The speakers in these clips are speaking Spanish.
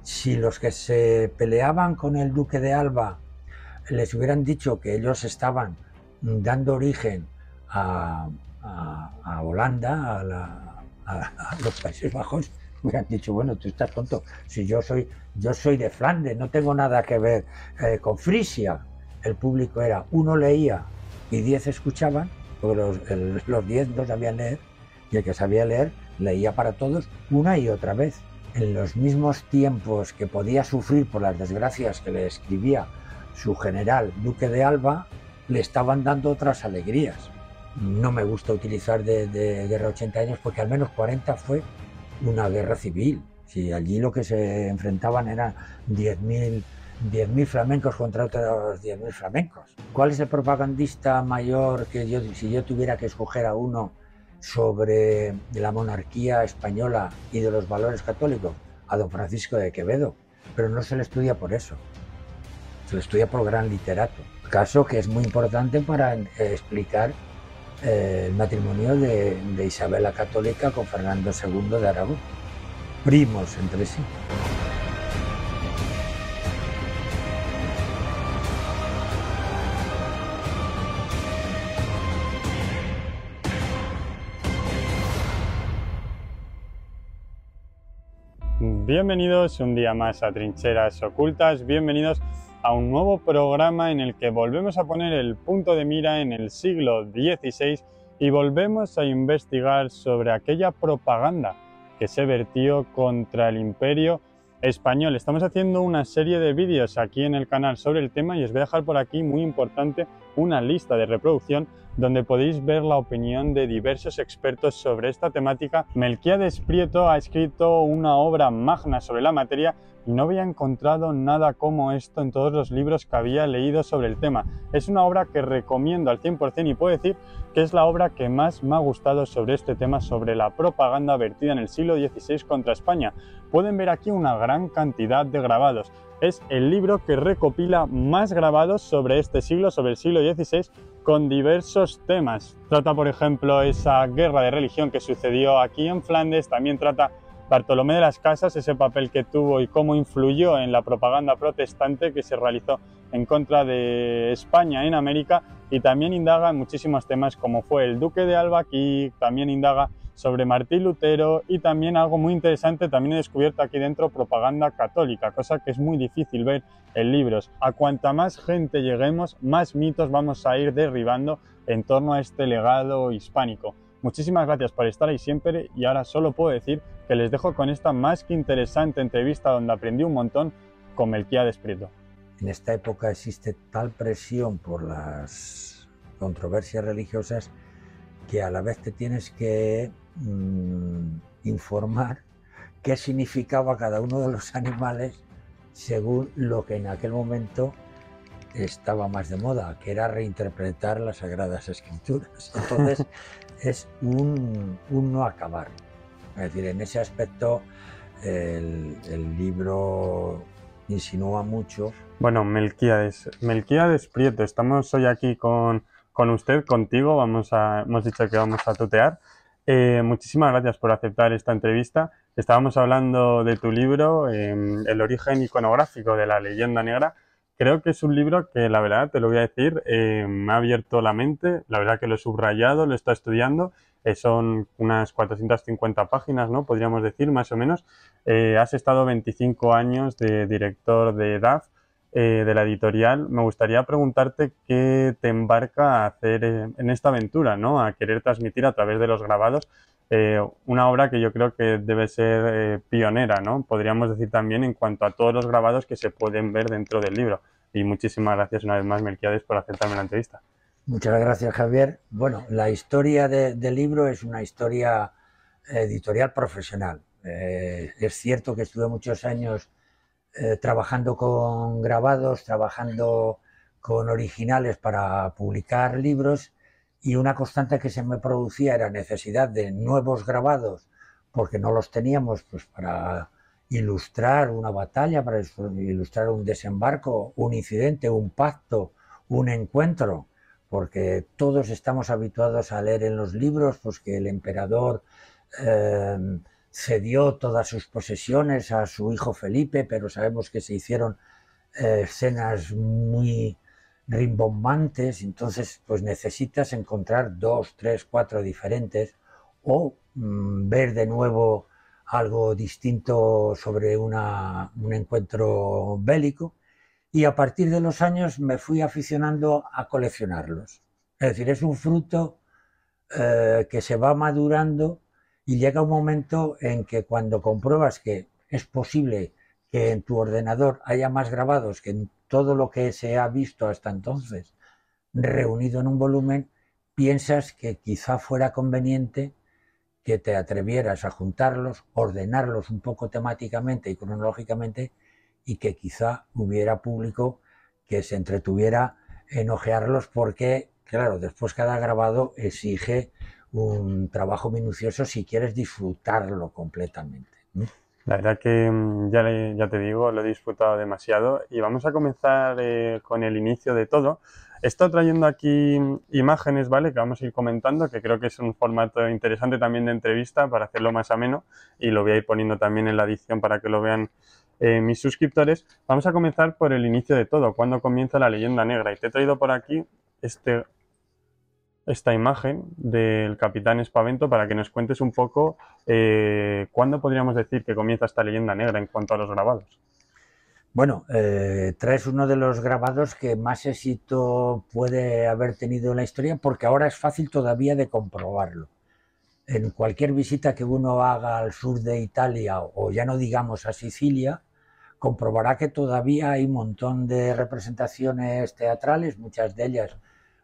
Si los que se peleaban con el duque de Alba les hubieran dicho que ellos estaban dando origen a Holanda, a los Países Bajos, hubieran dicho, bueno, tú estás tonto, si yo soy de Flandes, no tengo nada que ver con Frisia. El público era, uno leía y 10 escuchaban, porque los 10 no sabían leer, y el que sabía leer leía para todos una y otra vez. En los mismos tiempos que podía sufrir por las desgracias que le escribía su general Duque de Alba, le estaban dando otras alegrías. No me gusta utilizar de guerra 80 años porque al menos 40 fue una guerra civil. Si allí lo que se enfrentaban eran 10.000 flamencos contra otros 10.000 flamencos. ¿Cuál es el propagandista mayor que si yo tuviera que escoger a uno sobre la monarquía española y de los valores católicos? A don Francisco de Quevedo, pero no se le estudia por eso, se le estudia por gran literato, caso que es muy importante para explicar el matrimonio de Isabel la Católica con Fernando II de Aragón, primos entre sí. Bienvenidos un día más a Trincheras Ocultas, bienvenidos a un nuevo programa en el que volvemos a poner el punto de mira en el siglo XVI y volvemos a investigar sobre aquella propaganda que se vertió contra el Imperio Español. Estamos haciendo una serie de vídeos aquí en el canal sobre el tema y os voy a dejar por aquí, muy importante, una lista de reproducción donde podéis ver la opinión de diversos expertos sobre esta temática. Melquiades Prieto ha escrito una obra magna sobre la materia y no había encontrado nada como esto en todos los libros que había leído sobre el tema. Es una obra que recomiendo al 100% y puedo decir que es la obra que más me ha gustado sobre este tema, sobre la propaganda vertida en el siglo XVI contra España. Pueden ver aquí una gran cantidad de grabados. Es el libro que recopila más grabados sobre este siglo, sobre el siglo XVI, con diversos temas. Trata, por ejemplo, esa guerra de religión que sucedió aquí en Flandes, también trata Bartolomé de las Casas, ese papel que tuvo y cómo influyó en la propaganda protestante que se realizó en contra de España en América, y también indaga en muchísimos temas como fue el Duque de Alba, aquí también indaga sobre Martín Lutero y también algo muy interesante, también he descubierto aquí dentro propaganda católica, cosa que es muy difícil ver en libros. A cuanta más gente lleguemos, más mitos vamos a ir derribando en torno a este legado hispánico. Muchísimas gracias por estar ahí siempre y ahora solo puedo decir que les dejo con esta más que interesante entrevista donde aprendí un montón con Melquiades Prieto. En esta época existe tal presión por las controversias religiosas que a la vez te tienes que informar qué significaba cada uno de los animales según lo que en aquel momento estaba más de moda, que era reinterpretar las Sagradas Escrituras. Entonces es un no acabar. Es decir, en ese aspecto el libro insinúa mucho. Bueno, Melquiades Prieto, estamos hoy aquí con usted, contigo, hemos dicho que vamos a tutear. Muchísimas gracias por aceptar esta entrevista. Estábamos hablando de tu libro, El origen iconográfico de la leyenda negra. Creo que es un libro que, la verdad, te lo voy a decir, me ha abierto la mente. La verdad que lo he subrayado, lo he estado estudiando. Son unas 450 páginas, ¿no? Podríamos decir, más o menos. Has estado 25 años de director de DAF, de la editorial. Me gustaría preguntarte qué te embarca a hacer en esta aventura, ¿no? A querer transmitir a través de los grabados una obra que yo creo que debe ser pionera, ¿no? Podríamos decir también en cuanto a todos los grabados que se pueden ver dentro del libro. Y muchísimas gracias una vez más, Melquiades, por aceptarme la entrevista. Muchas gracias, Javier. Bueno, la historia del libro es una historia editorial profesional. Es cierto que estuve muchos años trabajando con grabados, trabajando con originales para publicar libros, y una constante que se me producía era necesidad de nuevos grabados porque no los teníamos, pues, para ilustrar una batalla, para ilustrar un desembarco, un incidente, un pacto, un encuentro, porque todos estamos habituados a leer en los libros pues que el emperador cedió todas sus posesiones a su hijo Felipe, pero sabemos que se hicieron escenas muy rimbombantes, entonces pues necesitas encontrar 2, 3, 4 diferentes o ver de nuevo algo distinto sobre un encuentro bélico, y a partir de los años me fui aficionando a coleccionarlos. Es decir, es un fruto que se va madurando y llega un momento en que cuando compruebas que es posible que en tu ordenador haya más grabados que en todo lo que se ha visto hasta entonces reunido en un volumen, piensas que quizá fuera conveniente que te atrevieras a juntarlos, ordenarlos un poco temáticamente y cronológicamente, y que quizá hubiera público que se entretuviera en hojearlos, porque, claro, después cada grabado exige un trabajo minucioso si quieres disfrutarlo completamente. La verdad que ya te digo, lo he disfrutado demasiado y vamos a comenzar con el inicio de todo. He estado trayendo aquí imágenes, ¿vale? Que vamos a ir comentando, que creo que es un formato interesante también de entrevista para hacerlo más ameno, y lo voy a ir poniendo también en la edición para que lo vean mis suscriptores. Vamos a comenzar por el inicio de todo, cuando comienza la leyenda negra, y te he traído por aquí esta imagen del Capitán Espavento para que nos cuentes un poco cuándo podríamos decir que comienza esta leyenda negra en cuanto a los grabados. Bueno, traes uno de los grabados que más éxito puede haber tenido en la historia, porque ahora es fácil todavía de comprobarlo. En cualquier visita que uno haga al sur de Italia, o ya no digamos a Sicilia, comprobará que todavía hay un montón de representaciones teatrales, muchas de ellas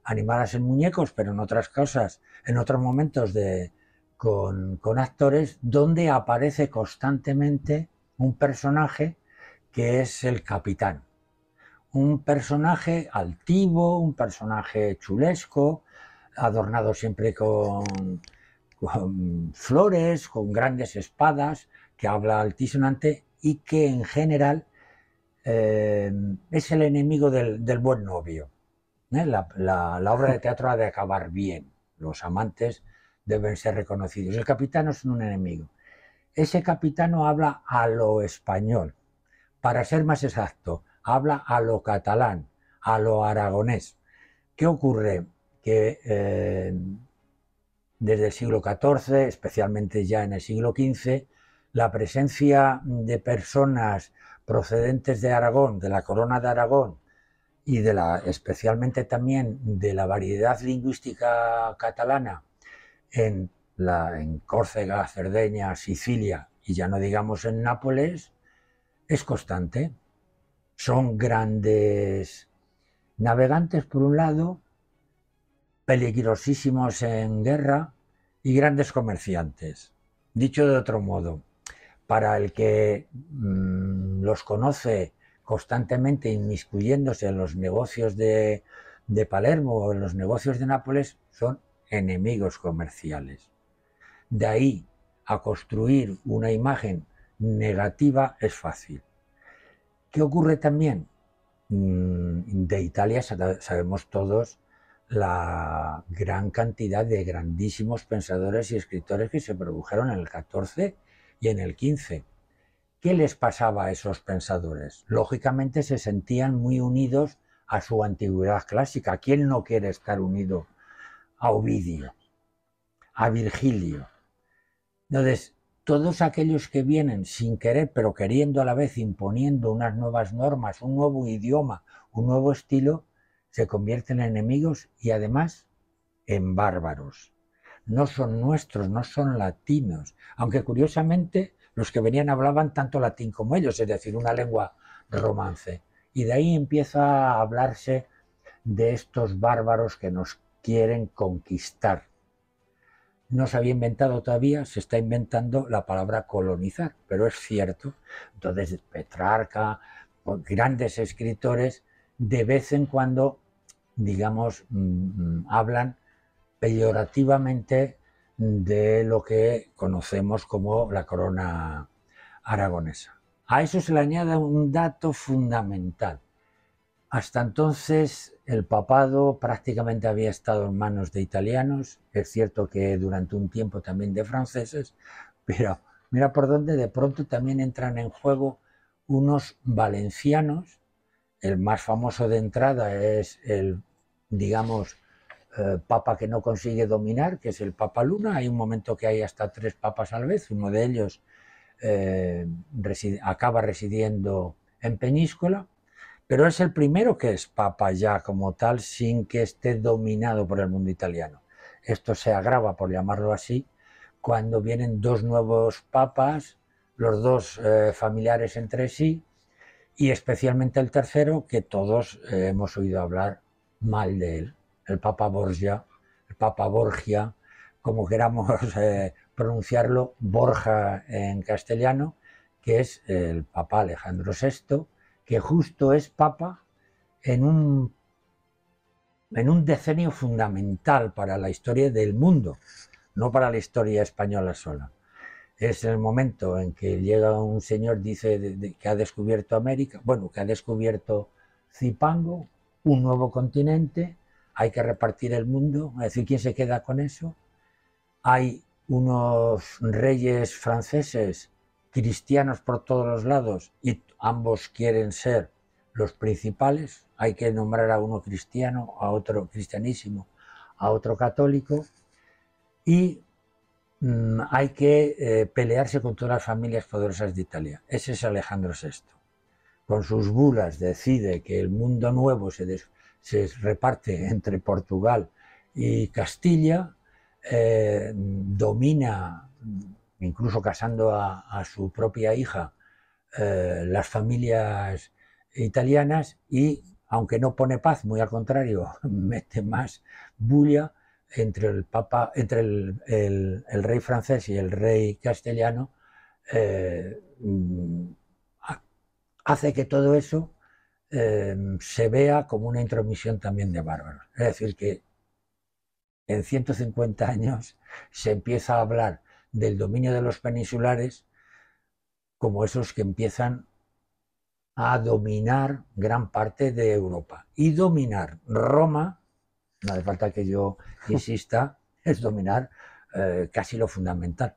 animadas en muñecos, pero en otras cosas, en otros momentos con actores, donde aparece constantemente un personaje que es el capitán. Un personaje altivo, un personaje chulesco, adornado siempre con flores, con grandes espadas, que habla altisonante y que en general es el enemigo del buen novio. La obra de teatro ha de acabar bien, los amantes deben ser reconocidos. El capitano es un enemigo. Ese capitano habla a lo español, para ser más exacto, habla a lo catalán, a lo aragonés. ¿Qué ocurre? Que desde el siglo XIV, especialmente ya en el siglo XV, la presencia de personas procedentes de Aragón, de la corona de Aragón, y especialmente también de la variedad lingüística catalana en Córcega, Cerdeña, Sicilia y ya no digamos en Nápoles, es constante. Son grandes navegantes por un lado, peligrosísimos en guerra, y grandes comerciantes. Dicho de otro modo, para el que los conoce constantemente inmiscuyéndose en los negocios de Palermo o en los negocios de Nápoles, son enemigos comerciales. De ahí a construir una imagen negativa es fácil. ¿Qué ocurre también? De Italia sabemos todos la gran cantidad de grandísimos pensadores y escritores que se produjeron en el XIV y en el XV. ¿Qué les pasaba a esos pensadores? Lógicamente se sentían muy unidos a su antigüedad clásica. ¿Quién no quiere estar unido a Ovidio, a Virgilio? Entonces, todos aquellos que vienen sin querer, pero queriendo a la vez, imponiendo unas nuevas normas, un nuevo idioma, un nuevo estilo, se convierten en enemigos y además en bárbaros. No son nuestros, no son latinos, aunque curiosamente los que venían hablaban tanto latín como ellos, es decir, una lengua romance. Y de ahí empieza a hablarse de estos bárbaros que nos quieren conquistar. No se había inventado todavía, se está inventando la palabra colonizar, pero es cierto. Entonces Petrarca, grandes escritores, de vez en cuando, digamos, hablan peyorativamente de lo que conocemos como la corona aragonesa. A eso se le añade un dato fundamental. Hasta entonces el papado prácticamente había estado en manos de italianos, es cierto que durante un tiempo también de franceses, pero mira por dónde de pronto también entran en juego unos valencianos. El más famoso de entrada es el, digamos, papa que no consigue dominar, que es el Papa Luna. Hay un momento que hay hasta 3 papas a la vez, uno de ellos acaba residiendo en Peñíscola, pero es el primero que es papa ya como tal, sin que esté dominado por el mundo italiano. Esto se agrava, por llamarlo así, cuando vienen 2 nuevos papas, los 2 familiares entre sí, y especialmente el tercero, que todos hemos oído hablar mal de él, el Papa Borgia, el Papa Borgia, como queramos pronunciarlo, Borja en castellano, que es el Papa Alejandro VI, que justo es Papa en un decenio fundamental para la historia del mundo, no para la historia española sola. Es el momento en que llega un señor, dice que ha descubierto América, bueno, que ha descubierto Zipango, un nuevo continente, hay que repartir el mundo, es decir, ¿quién se queda con eso? Hay unos reyes franceses cristianos por todos los lados y ambos quieren ser los principales, hay que nombrar a uno cristiano, a otro cristianísimo, a otro católico, y hay que pelearse con todas las familias poderosas de Italia. Ese es Alejandro VI. Con sus bulas decide que el mundo nuevo se reparte entre Portugal y Castilla, domina, incluso casando a su propia hija, las familias italianas, y aunque no pone paz, muy al contrario, mete más bulla entre el papa, entre el rey francés y el rey castellano, hace que todo eso se vea como una intromisión también de bárbaros. Es decir, que en 150 años se empieza a hablar del dominio de los peninsulares como esos que empiezan a dominar gran parte de Europa. Y dominar Roma, no hace falta que yo insista, es dominar casi lo fundamental.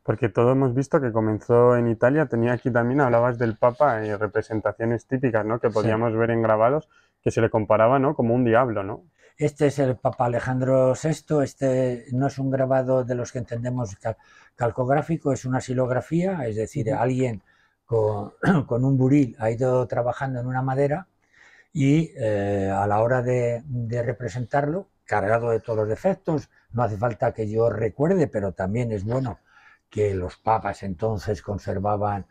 Porque todo hemos visto que comenzó en Italia, tenía aquí también, hablabas del Papa y representaciones típicas, ¿no? Que podíamos Sí. ver en grabados, que se le comparaba, ¿no? Como un diablo, ¿no? Este es el Papa Alejandro VI, este no es un grabado de los que entendemos calcográfico, es una silografía, es decir, alguien con un buril ha ido trabajando en una madera y a la hora de representarlo, cargado de todos los defectos, no hace falta que yo recuerde, pero también es bueno que los papas entonces conservaban,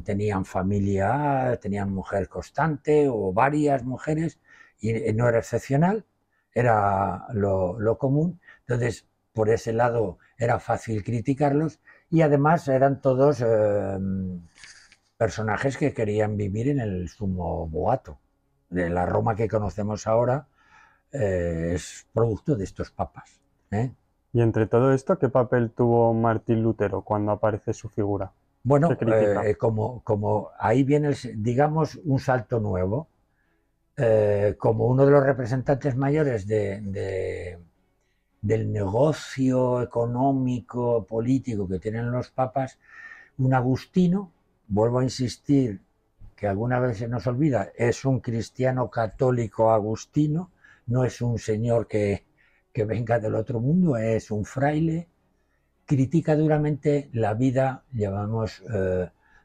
tenían familia, tenían mujer constante o varias mujeres, y no era excepcional, era lo común. Entonces, por ese lado era fácil criticarlos, y además eran todos personajes que querían vivir en el sumo boato. De la Roma que conocemos ahora es producto de estos papas. Y entre todo esto, ¿qué papel tuvo Martín Lutero cuando aparece su figura? Bueno, ¿Qué critica? como ahí viene, digamos, un salto nuevo, como uno de los representantes mayores del negocio económico, político que tienen los papas, un agustino, vuelvo a insistir que alguna vez se nos olvida, es un cristiano católico agustino, no es un señor que venga del otro mundo, es un fraile, critica duramente la vida, llamamos,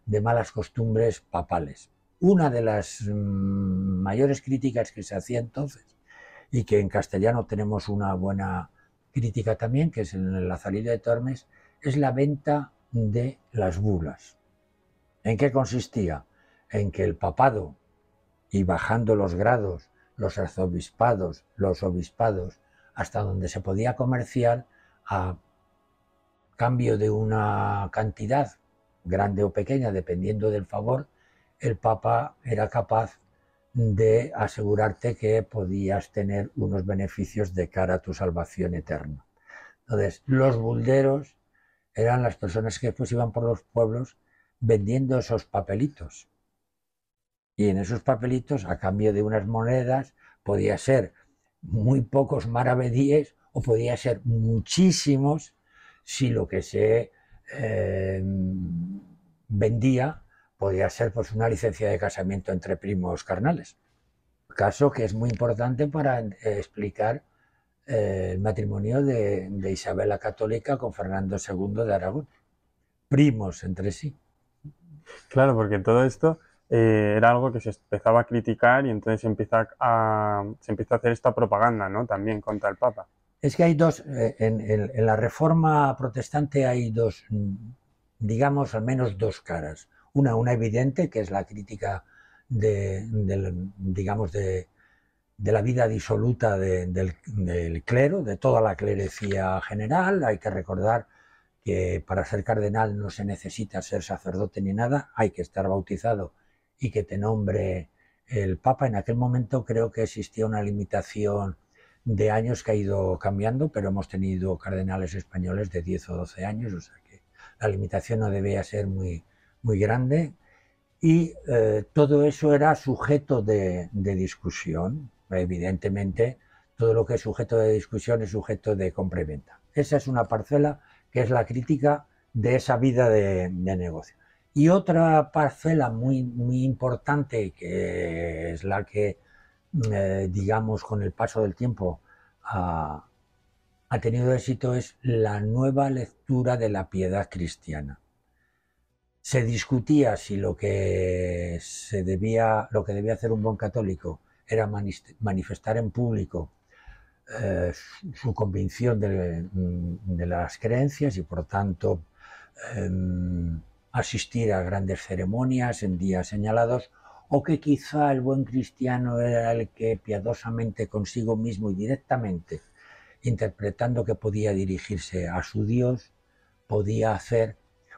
de malas costumbres papales. Una de las mayores críticas que se hacía entonces, y que en castellano tenemos una buena crítica también, que es en la salida de Tormes, es la venta de las bulas. ¿En qué consistía? En que el papado, y bajando los grados, los arzobispados, los obispados, hasta donde se podía comerciar, a cambio de una cantidad grande o pequeña, dependiendo del favor, el papa era capaz de asegurarte que podías tener unos beneficios de cara a tu salvación eterna. Entonces, los bulderos eran las personas que después iban por los pueblos vendiendo esos papelitos. Y en esos papelitos, a cambio de unas monedas, podía ser muy pocos maravedíes o podía ser muchísimos si lo que se vendía podía ser pues una licencia de casamiento entre primos carnales. Caso que es muy importante para explicar el matrimonio de Isabel la Católica con Fernando II de Aragón. Primos entre sí. Claro, porque todo esto era algo que se empezaba a criticar y entonces se empieza a hacer esta propaganda, ¿no? También contra el Papa. Es que hay dos, en la Reforma protestante hay dos, digamos, al menos dos caras. Una evidente, que es la crítica digamos, de la vida disoluta del clero, de toda la clerecía general. Hay que recordar que para ser cardenal no se necesita ser sacerdote ni nada, hay que estar bautizado y que te nombre el Papa. En aquel momento creo que existía una limitación de años que ha ido cambiando, pero hemos tenido cardenales españoles de 10 o 12 años, o sea que la limitación no debía ser muy, muy grande. Y todo eso era sujeto de discusión. Evidentemente, todo lo que es sujeto de discusión es sujeto de compra y venta. Esa es una parcela que es la crítica de esa vida de negocio. Y otra parcela muy, muy importante, que es la que, digamos, con el paso del tiempo ha tenido éxito, es la nueva lectura de la piedad cristiana. Se discutía si lo que debía hacer un buen católico era manifestar en público su convicción de las creencias y por tanto asistir a grandes ceremonias en días señalados, o que quizá el buen cristiano era el que piadosamente consigo mismo y directamente, interpretando que podía dirigirse a su Dios, podía hacer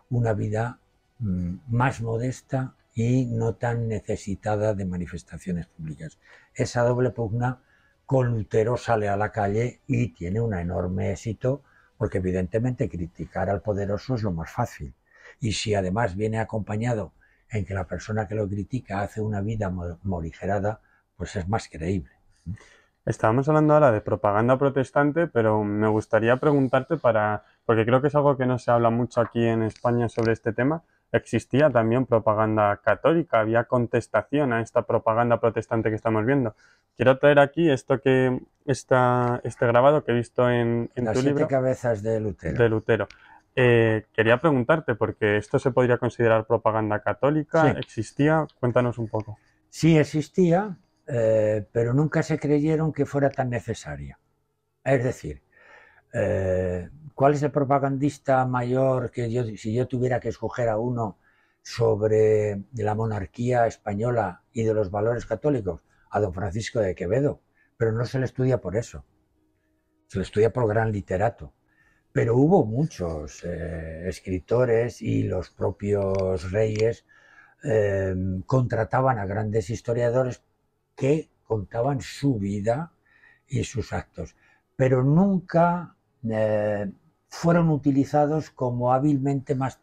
una vida más modesta y no tan necesitada de manifestaciones públicas. Esa doble pugna con Lutero sale a la calle y tiene un enorme éxito, porque evidentemente criticar al poderoso es lo más fácil. Y si además viene acompañado en que la persona que lo critica hace una vida morigerada, pues es más creíble. Estábamos hablando ahora de propaganda protestante, pero me gustaría preguntarte porque creo que es algo que no se habla mucho aquí en España sobre este tema. Existía también propaganda católica, había contestación a esta propaganda protestante que estamos viendo. Quiero traer aquí este grabado que he visto en tu libro. Las 7 cabezas de Lutero. De Lutero. Quería preguntarte, porque esto se podría considerar propaganda católica. Sí. ¿Existía? Cuéntanos un poco. Sí existía, pero nunca se creyeron que fuera tan necesaria. Es decir, ¿cuál es el propagandista mayor que si yo tuviera que escoger a uno sobre la monarquía española y de los valores católicos? A don Francisco de Quevedo, pero no se le estudia por eso, se le estudia por gran literato. Pero hubo muchos escritores y los propios reyes contrataban a grandes historiadores que contaban su vida y sus actos, pero nunca fueron utilizados como hábilmente más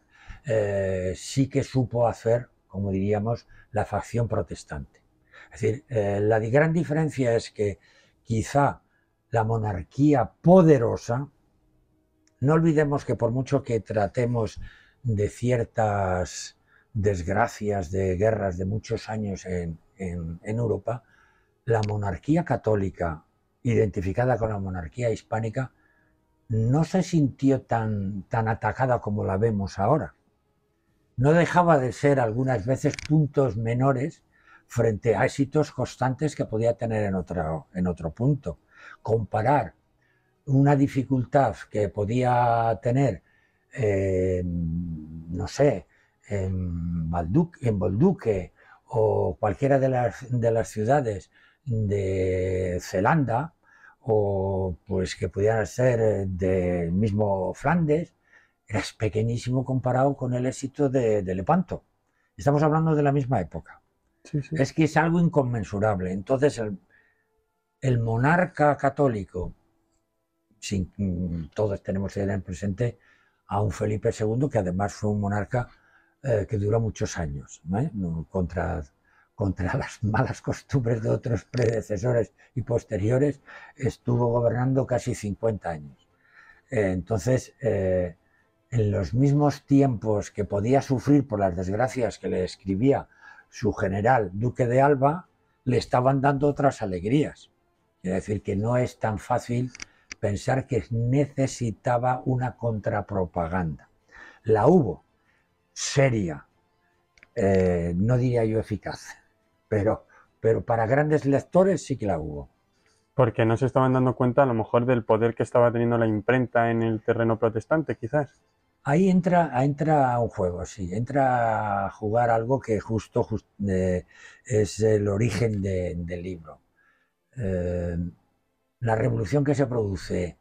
sí que supo hacer, como diríamos, la facción protestante. Es decir, la gran diferencia es que quizá la monarquía poderosa, no olvidemos que por mucho que tratemos de ciertas desgracias de guerras de muchos años en Europa, la monarquía católica, identificada con la monarquía hispánica, no se sintió tan atacada como la vemos ahora. No dejaba de ser algunas veces puntos menores frente a éxitos constantes que podía tener en otro punto. Comparar una dificultad que podía tener, no sé, en Bolduque o cualquiera de las ciudades de Zelanda, o pues que pudieran ser del mismo Flandes, era pequeñísimo comparado con el éxito de Lepanto. Estamos hablando de la misma época. Sí, sí. Es que es algo inconmensurable. Entonces el monarca católico, todos tenemos que tener presente a un Felipe II, que además fue un monarca que duró muchos años, ¿no? contra las malas costumbres de otros predecesores y posteriores, estuvo gobernando casi 50 años. Entonces, en los mismos tiempos que podía sufrir por las desgracias que le escribía su general Duque de Alba, le estaban dando otras alegrías. Es decir, que no es tan fácil pensar que necesitaba una contrapropaganda. La hubo, seria, no diría yo eficaz, pero para grandes lectores sí que la hubo. Porque no se estaban dando cuenta a lo mejor del poder que estaba teniendo la imprenta en el terreno protestante, quizás. Ahí entra un juego, sí, entra a jugar algo que justo es el origen del libro. La revolución que se produce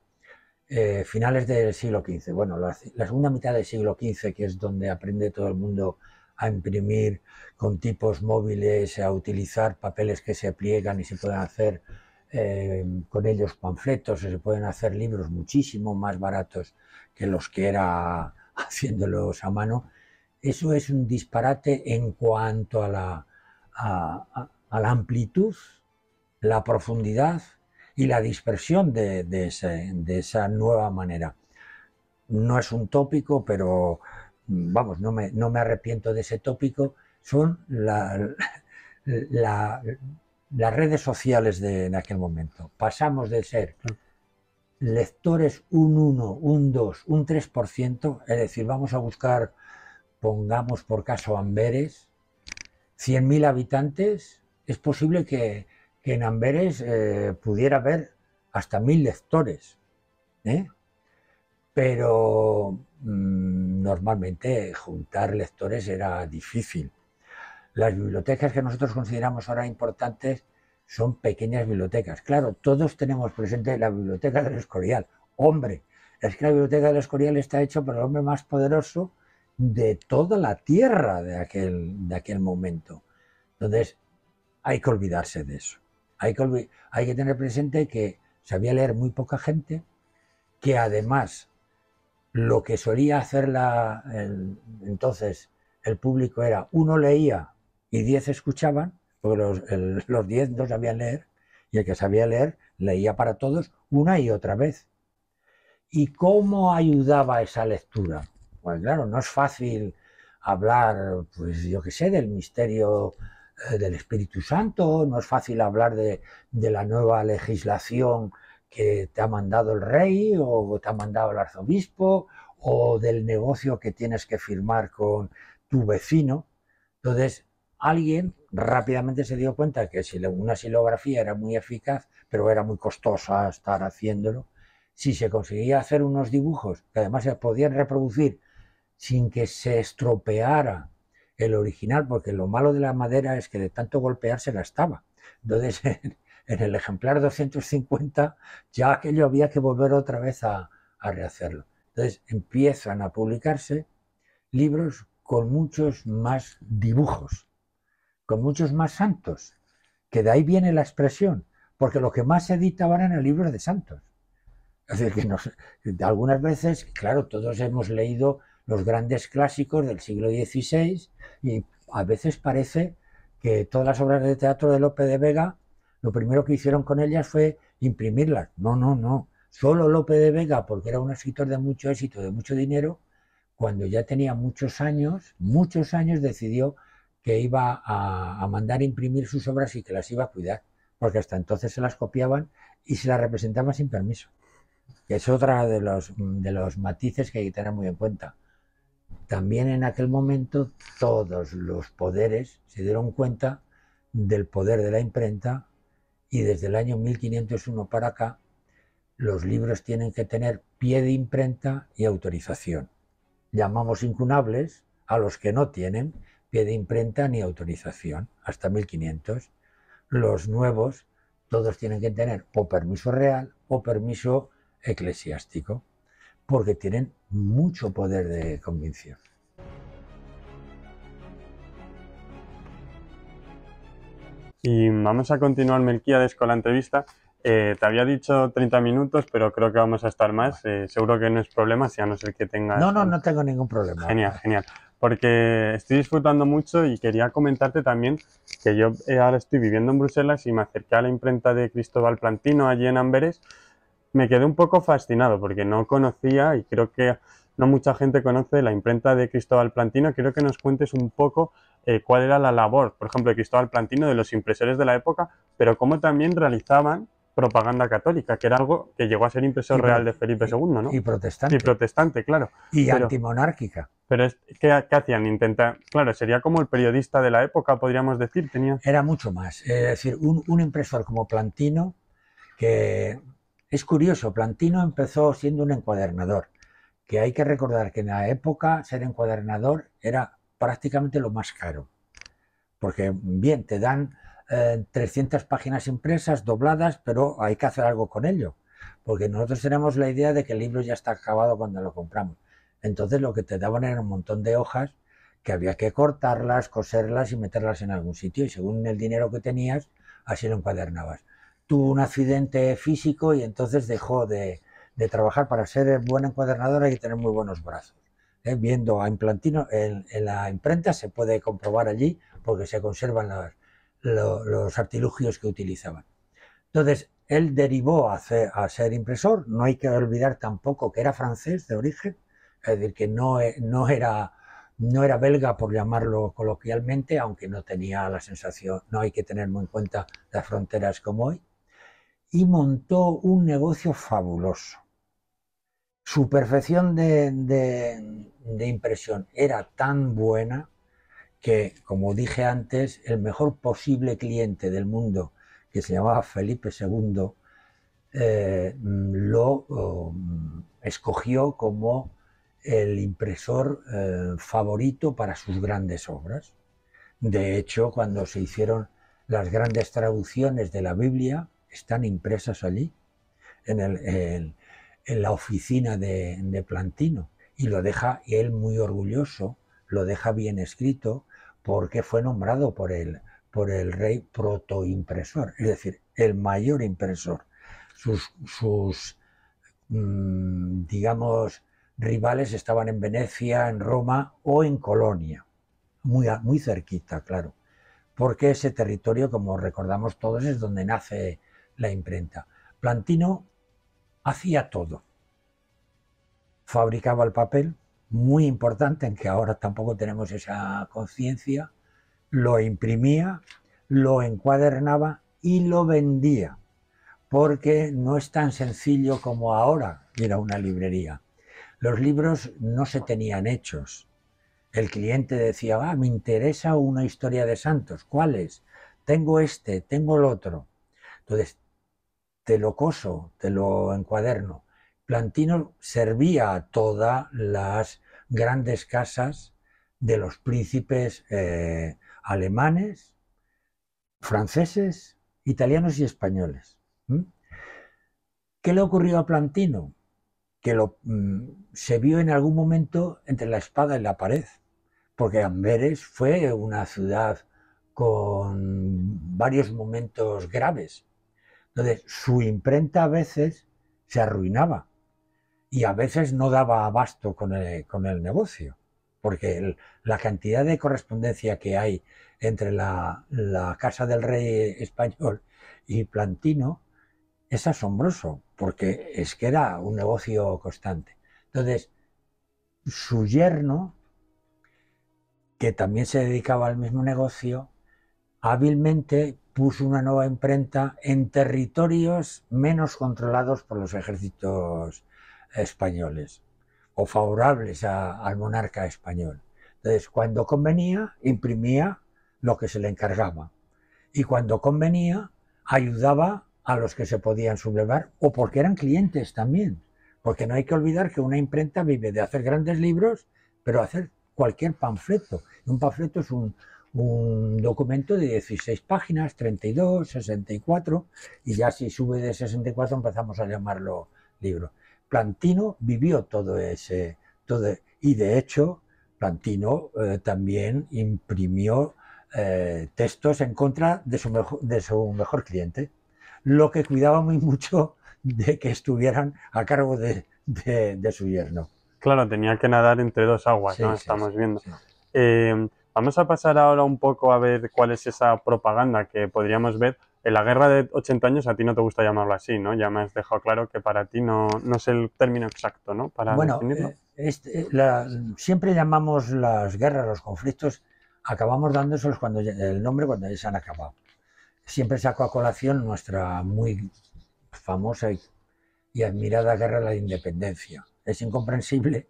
finales del siglo XV, bueno, la segunda mitad del siglo XV, que es donde aprende todo el mundo a imprimir con tipos móviles, a utilizar papeles que se pliegan y se pueden hacer con ellos panfletos, se pueden hacer libros muchísimo más baratos que los que era haciéndolos a mano. Eso es un disparate en cuanto a la amplitud, la profundidad y la dispersión de esa nueva manera. No es un tópico, pero vamos, no me arrepiento de ese tópico. Son las redes sociales en aquel momento. Pasamos de ser lectores un 1, un 2, un 3%, es decir, vamos a buscar, pongamos por caso Amberes, 100.000 habitantes, es posible que en Amberes pudiera haber hasta 1.000 lectores, pero normalmente juntar lectores era difícil. Las bibliotecas que nosotros consideramos ahora importantes son pequeñas bibliotecas. Claro, todos tenemos presente la biblioteca del Escorial. Hombre, es que la biblioteca del Escorial está hecha por el hombre más poderoso de toda la tierra de aquel momento. Entonces, hay que olvidarse de eso. Hay que tener presente que sabía leer muy poca gente, que además lo que solía hacer entonces el público era, uno leía y 10 escuchaban, porque los 10 no sabían leer, y el que sabía leer leía para todos una y otra vez. ¿Y cómo ayudaba esa lectura? Pues claro, no es fácil hablar, pues yo qué sé, del misterio del Espíritu Santo, no es fácil hablar de la nueva legislación que te ha mandado el rey o te ha mandado el arzobispo, o del negocio que tienes que firmar con tu vecino. Entonces, alguien rápidamente se dio cuenta que si una silografía era muy eficaz, pero era muy costosa estar haciéndolo, si se conseguía hacer unos dibujos que además se podían reproducir sin que se estropeara el original, porque lo malo de la madera es que de tanto golpear se gastaba. Entonces, en el ejemplar 250 ya aquello había que volver otra vez a rehacerlo. Entonces empiezan a publicarse libros con muchos más dibujos, con muchos más santos, que de ahí viene la expresión, porque lo que más se editaban eran libros de santos. Es decir, que algunas veces, claro, todos hemos leído los grandes clásicos del siglo XVI y a veces parece que todas las obras de teatro de Lope de Vega, lo primero que hicieron con ellas fue imprimirlas. No. Solo Lope de Vega, porque era un escritor de mucho éxito, de mucho dinero, cuando ya tenía muchos años, decidió que iba a mandar imprimir sus obras y que las iba a cuidar, porque hasta entonces se las copiaban y se las representaban sin permiso, que es otra de los matices que hay que tener muy en cuenta. También en aquel momento todos los poderes se dieron cuenta del poder de la imprenta y desde el año 1501 para acá los libros tienen que tener pie de imprenta y autorización. Llamamos incunables a los que no tienen pie de imprenta ni autorización, hasta 1500. Los nuevos, todos tienen que tener o permiso real o permiso eclesiástico, porque tienen mucho poder de convicción. Y vamos a continuar, Melquíades, con la entrevista. Te había dicho 30 minutos, pero creo que vamos a estar más. Seguro que no es problema, si a no ser que tengas... No tengo ningún problema. Genial. Porque estoy disfrutando mucho y quería comentarte también que yo ahora estoy viviendo en Bruselas y me acerqué a la imprenta de Cristóbal Plantino allí en Amberes. Me quedé un poco fascinado porque no conocía y creo que no mucha gente conoce la imprenta de Cristóbal Plantino. Quiero que nos cuentes un poco cuál era la labor, por ejemplo, de Cristóbal Plantino, de los impresores de la época, pero cómo también realizaban propaganda católica, que era algo que llegó a ser impresor real de Felipe II, ¿no? Y protestante. Y protestante, claro. Y antimonárquica. Pero ¿qué hacían? Intentar, claro, sería como el periodista de la época, podríamos decir. Era mucho más. Es decir, un impresor como Plantino, que es curioso, Plantino empezó siendo un encuadernador, que hay que recordar que en la época ser encuadernador era prácticamente lo más caro, porque bien, te dan 300 páginas impresas, dobladas, pero hay que hacer algo con ello, porque nosotros tenemos la idea de que el libro ya está acabado cuando lo compramos. Entonces lo que te daban era un montón de hojas que había que cortarlas, coserlas y meterlas en algún sitio, y según el dinero que tenías, así lo encuadernabas. Tuvo un accidente físico y entonces dejó de trabajar. Para ser buen encuadernador hay que tener muy buenos brazos. Viendo a Plantino en la imprenta se puede comprobar allí, porque se conservan los artilugios que utilizaban. Entonces, él derivó a ser impresor. No hay que olvidar tampoco que era francés de origen, es decir, que no era belga, por llamarlo coloquialmente, aunque no tenía la sensación, no hay que tener muy en cuenta las fronteras como hoy, y montó un negocio fabuloso. Su perfección de impresión era tan buena que, como dije antes, el mejor posible cliente del mundo, que se llamaba Felipe II, lo escogió como el impresor favorito para sus grandes obras. De hecho, cuando se hicieron las grandes traducciones de la Biblia, están impresas allí, en la oficina de Plantino, y lo deja él muy orgulloso, lo deja bien escrito, porque fue nombrado por el rey protoimpresor, es decir, el mayor impresor. Sus digamos, rivales estaban en Venecia, en Roma o en Colonia, muy cerquita, claro, porque ese territorio, como recordamos todos, es donde nace la imprenta. Plantino hacía todo. Fabricaba el papel, muy importante, en que ahora tampoco tenemos esa conciencia, lo imprimía, lo encuadernaba y lo vendía, porque no es tan sencillo como ahora ir a una librería. Los libros no se tenían hechos. El cliente decía, me interesa una historia de santos. ¿Cuál es? Tengo este, tengo el otro. Entonces, te lo coso, te lo encuaderno. Plantino servía a todas las grandes casas de los príncipes alemanes, franceses, italianos y españoles. ¿Qué le ocurrió a Plantino? Que se vio en algún momento entre la espada y la pared, porque Amberes fue una ciudad con varios momentos graves. Entonces, su imprenta a veces se arruinaba y a veces no daba abasto con el negocio, porque la cantidad de correspondencia que hay entre la casa del rey español y Plantino es asombroso, porque es que era un negocio constante. Entonces, su yerno, que también se dedicaba al mismo negocio, hábilmente puso una nueva imprenta en territorios menos controlados por los ejércitos españoles o favorables al monarca español. Entonces, cuando convenía, imprimía lo que se le encargaba, y cuando convenía, ayudaba a los que se podían sublevar, o porque eran clientes también, porque no hay que olvidar que una imprenta vive de hacer grandes libros, pero hacer cualquier panfleto. Un panfleto es un documento de 16 páginas, 32, 64, y ya si sube de 64 empezamos a llamarlo libro. Plantino vivió todo, y de hecho Plantino también imprimió textos en contra de su mejor cliente, lo que cuidaba muy mucho de que estuvieran a cargo de su yerno. Claro, tenía que nadar entre dos aguas, sí, ¿no? Sí, Estamos sí, viendo. Sí. Vamos a pasar ahora un poco a ver cuál es esa propaganda que podríamos ver En la guerra de 80 años a ti no te gusta llamarlo así, ¿no? Ya me has dejado claro que para ti no es el término exacto, ¿no? Para Bueno, definirlo. siempre llamamos las guerras, los conflictos, acabamos dándoselos el nombre cuando ya se han acabado. Siempre saco a colación nuestra muy famosa y admirada guerra de la independencia. Es incomprensible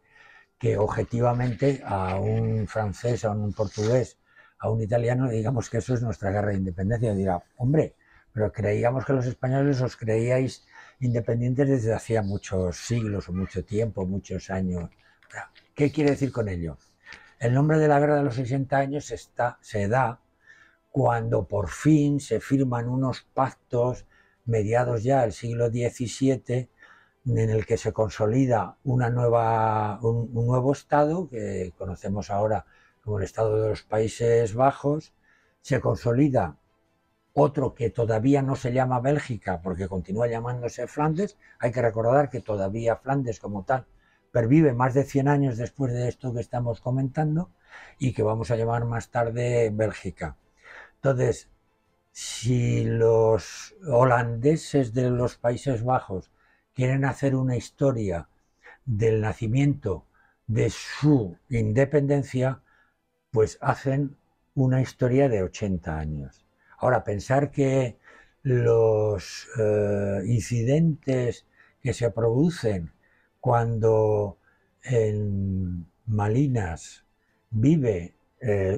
que objetivamente a un francés, a un portugués, a un italiano le digamos que eso es nuestra guerra de independencia. Y dirá, hombre, pero creíamos que los españoles os creíais independientes desde hacía muchos siglos o mucho tiempo, muchos años. ¿Qué quiere decir con ello? El nombre de la guerra de los 60 años se da cuando por fin se firman unos pactos mediados ya del siglo XVII en el que se consolida un nuevo Estado, que conocemos ahora como el Estado de los Países Bajos, se consolida otro que todavía no se llama Bélgica porque continúa llamándose Flandes. Hay que recordar que todavía Flandes como tal pervive más de 100 años después de esto que estamos comentando y que vamos a llamar más tarde Bélgica. Entonces, si los holandeses de los Países Bajos quieren hacer una historia del nacimiento de su independencia, pues hacen una historia de 80 años. Ahora, pensar que los incidentes que se producen cuando en Malinas vive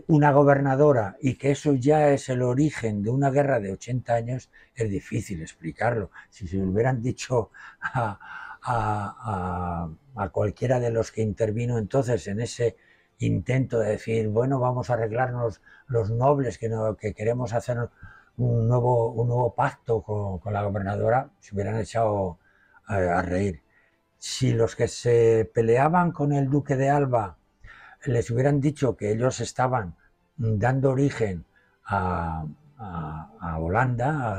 una gobernadora y que eso ya es el origen de una guerra de 80 años, es difícil explicarlo. Si se lo hubieran dicho a cualquiera de los que intervino entonces en ese intento de decir, bueno, vamos a arreglarnos los nobles que queremos hacer un nuevo pacto con la gobernadora, se hubieran echado a reír. Si los que se peleaban con el duque de Alba les hubieran dicho que ellos estaban dando origen a Holanda,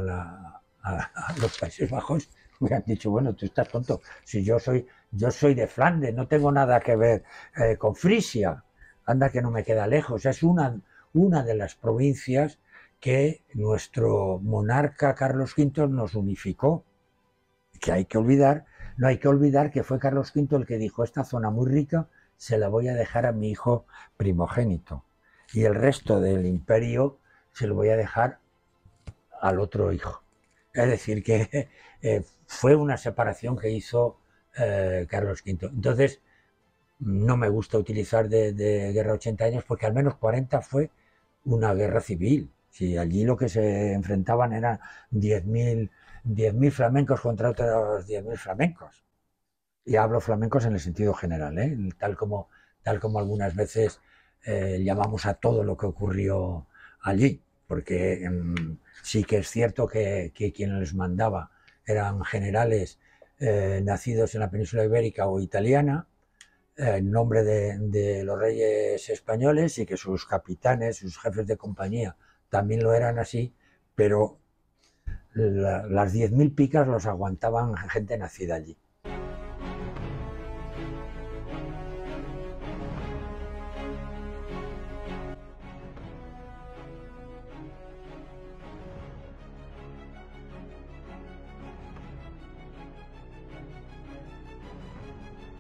a los Países Bajos, hubieran dicho, bueno, tú estás tonto, si yo soy de Flandes, no tengo nada que ver con Frisia, anda que no me queda lejos, es una de las provincias que nuestro monarca Carlos V nos unificó, que no hay que olvidar que fue Carlos V el que dijo, esta zona muy rica se la voy a dejar a mi hijo primogénito y el resto del imperio se lo voy a dejar al otro hijo. Es decir, que fue una separación que hizo Carlos V. Entonces, no me gusta utilizar de guerra 80 años porque al menos 40 fue una guerra civil. Si allí lo que se enfrentaban eran 10.000 flamencos contra otros 10.000 flamencos. Y hablo flamencos en el sentido general, tal como algunas veces llamamos a todo lo que ocurrió allí, porque sí que es cierto que quien les mandaba eran generales nacidos en la península ibérica o italiana, en nombre de los reyes españoles, y que sus capitanes, sus jefes de compañía también lo eran así, pero las 10.000 picas los aguantaban gente nacida allí.